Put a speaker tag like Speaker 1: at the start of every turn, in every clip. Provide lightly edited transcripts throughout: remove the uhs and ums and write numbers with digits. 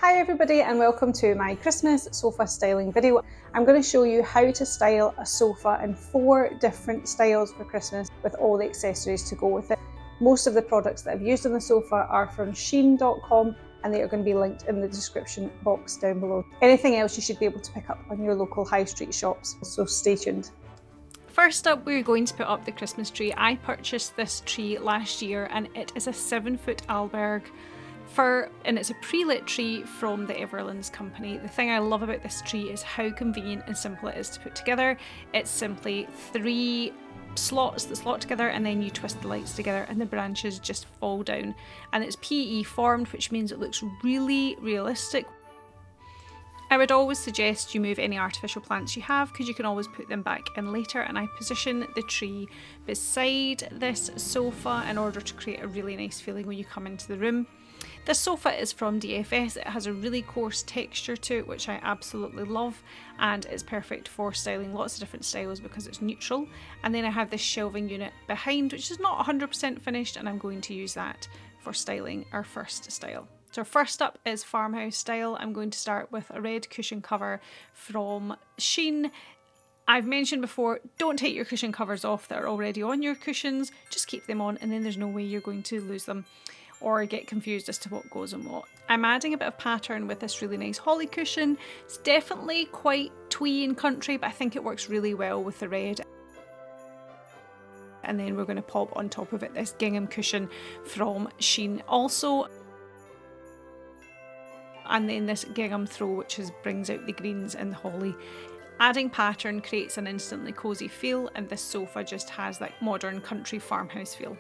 Speaker 1: Hi everybody and welcome to my Christmas sofa styling video. I'm going to show you how to style a sofa in 4 different styles for Christmas with all the accessories to go with it. Most of the products that I've used on the sofa are from Shein.com and they are going to be linked in the description box down below. Anything else you should be able to pick up on your local high street shops, so stay tuned. First up, we're going to put up the Christmas tree. I purchased this tree last year and it is a 7-foot Alberg and it's a pre-lit tree from the Everlands company. The thing I love about this tree is how convenient and simple it is to put together. It's simply 3 slots that slot together and then you twist the lights together and the branches just fall down. And it's PE formed, which means it looks really realistic. I would always suggest you move any artificial plants you have because you can always put them back in later, and I position the tree beside this sofa in order to create a really nice feeling when you come into the room. This sofa is from DFS. It has a really coarse texture to it, which I absolutely love, and it's perfect for styling lots of different styles because it's neutral. And then I have this shelving unit behind, which is not 100% finished, and I'm going to use that for styling our first style. So first up is Farmhouse style. I'm going to start with a red cushion cover from Shein. I've mentioned before, don't take your cushion covers off that are already on your cushions, just keep them on and then there's no way you're going to lose them or get confused as to what goes on what. I'm adding a bit of pattern with this really nice holly cushion. It's definitely quite twee and country, but I think it works really well with the red. And then we're going to pop on top of it this gingham cushion from Shein also. And then this gingham throw, which brings out the greens and the holly. Adding pattern creates an instantly cosy feel, and this sofa just has that modern country farmhouse feel.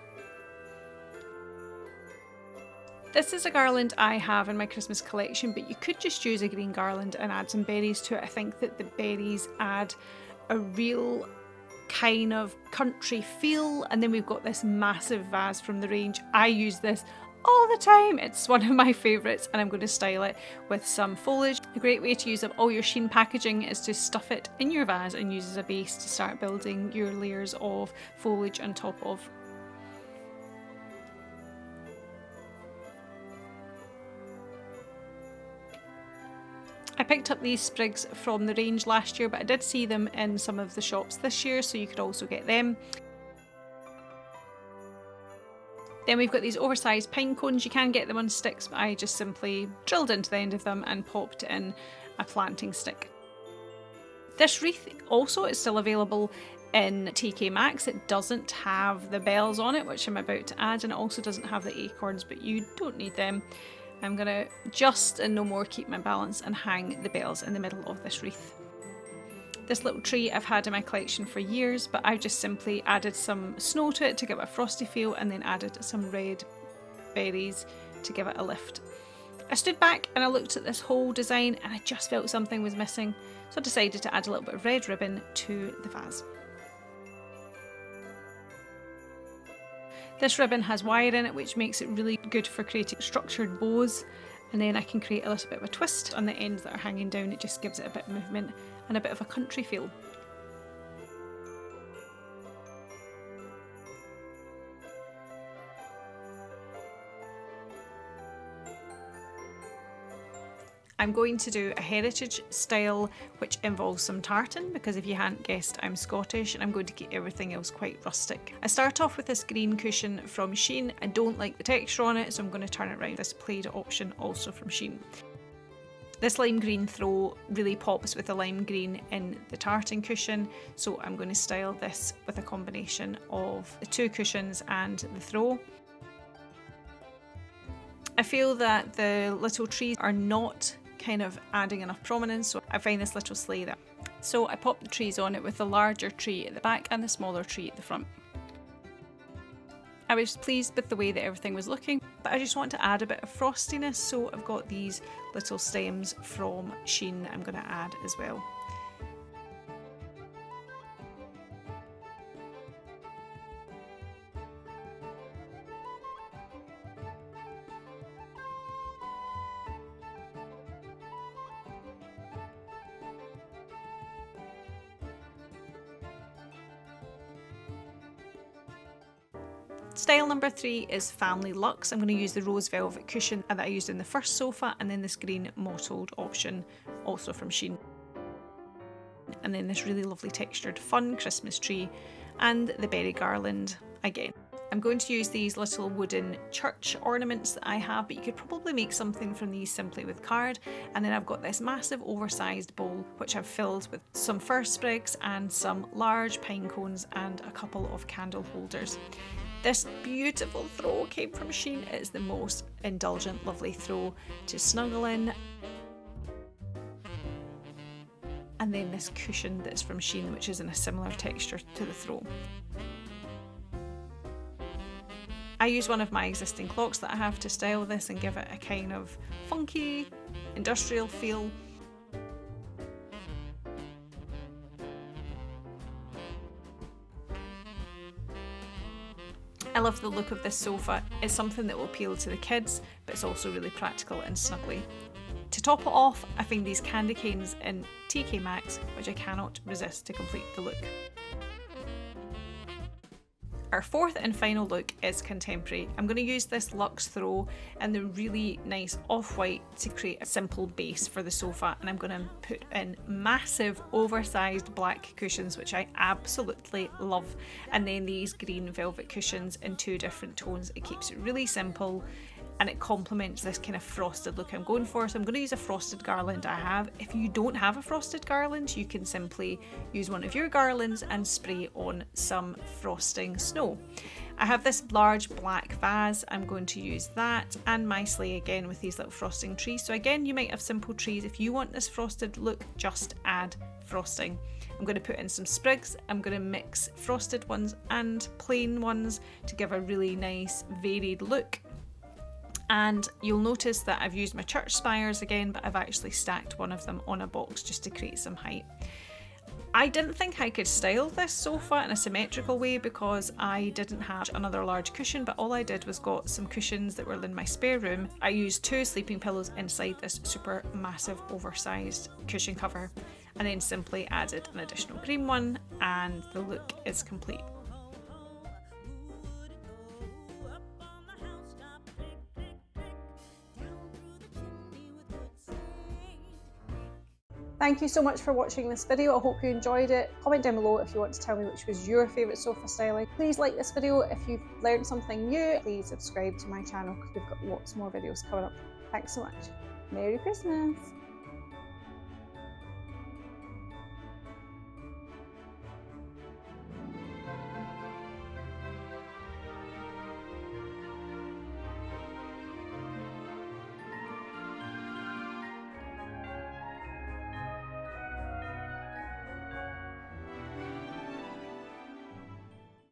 Speaker 1: This is a garland I have in my Christmas collection, but you could just use a green garland and add some berries to it. I think that the berries add a real kind of country feel. And then we've got this massive vase from the range. I use this all the time. It's one of my favourites, and I'm going to style it with some foliage. A great way to use up all your Shein packaging is to stuff it in your vase and use as a base to start building your layers of foliage on top of. I picked up these sprigs from the range last year, but I did see them in some of the shops this year, so you could also get them. Then we've got these oversized pine cones. You can get them on sticks, but I just simply drilled into the end of them and popped in a planting stick. This wreath also is still available in TK Maxx. It doesn't have the bells on it, which I'm about to add, and it also doesn't have the acorns, but you don't need them. I'm gonna just and no more keep my balance and hang the bells in the middle of this wreath. This little tree I've had in my collection for years, but I've just simply added some snow to it to give it a frosty feel and then added some red berries to give it a lift. I stood back and I looked at this whole design and I just felt something was missing, so I decided to add a little bit of red ribbon to the vase. This ribbon has wire in it, which makes it really good for creating structured bows, and then I can create a little bit of a twist on the ends that are hanging down. It just gives it a bit of movement and a bit of a country feel. I'm going to do a heritage style which involves some tartan, because if you hadn't guessed, I'm Scottish and I'm going to keep everything else quite rustic. I start off with this green cushion from Shein. I don't like the texture on it, so I'm going to turn it around. This plaid option also from Shein. This lime green throw really pops with the lime green in the tartan cushion, so I'm going to style this with a combination of the 2 cushions and the throw. I feel that the little trees are not kind of adding enough prominence, so I find this little sleigh there. So I popped the trees on it with the larger tree at the back and the smaller tree at the front. I was pleased with the way that everything was looking, but I just want to add a bit of frostiness, so I've got these little stems from Shein that I'm going to add as well.
Speaker 2: Style number 3 is Family Lux. I'm going to use the rose velvet cushion that I used in the first sofa, and then this green mottled option, also from Shein. And then this really lovely textured fun Christmas tree and the berry garland again. I'm going to use these little wooden church ornaments that I have, but you could probably make something from these simply with card. And then I've got this massive oversized bowl which I've filled with some fir sprigs and some large pine cones and a couple of candle holders. This beautiful throw came from Shein. It is the most indulgent, lovely throw to snuggle in. And then this cushion that's from Shein, which is in a similar texture to the throw. I use one of my existing clocks that I have to style this and give it a kind of funky, industrial feel. I love the look of this sofa. It's something that will appeal to the kids, but it's also really practical and snuggly. To top it off, I find these candy canes in TK Maxx, which I cannot resist to complete the look. Our fourth and final look is contemporary. I'm going to use this luxe throw and the really nice off-white to create a simple base for the sofa, and I'm going to put in massive oversized black cushions, which I absolutely love, and then these green velvet cushions in 2 different tones. It keeps it really simple and it complements this kind of frosted look I'm going for. So I'm going to use a frosted garland I have. If you don't have a frosted garland, you can simply use one of your garlands and spray on some frosting snow. I have this large black vase. I'm going to use that and my sleigh again with these little frosting trees. So again, you might have simple trees. If you want this frosted look, just add frosting. I'm going to put in some sprigs. I'm going to mix frosted ones and plain ones to give a really nice varied look. And you'll notice that I've used my church spires again, but I've actually stacked one of them on a box just to create some height. I didn't think I could style this sofa in a symmetrical way because I didn't have another large cushion, but all I did was got some cushions that were in my spare room. I used 2 sleeping pillows inside this super massive oversized cushion cover, and then simply added an additional green one, and the look is complete.
Speaker 1: Thank you so much for watching this video. I hope you enjoyed it. Comment down below if you want to tell me which was your favourite sofa styling. Please like this video if you've learned something new. Please subscribe to my channel because we've got lots more videos coming up. Thanks so much. Merry Christmas!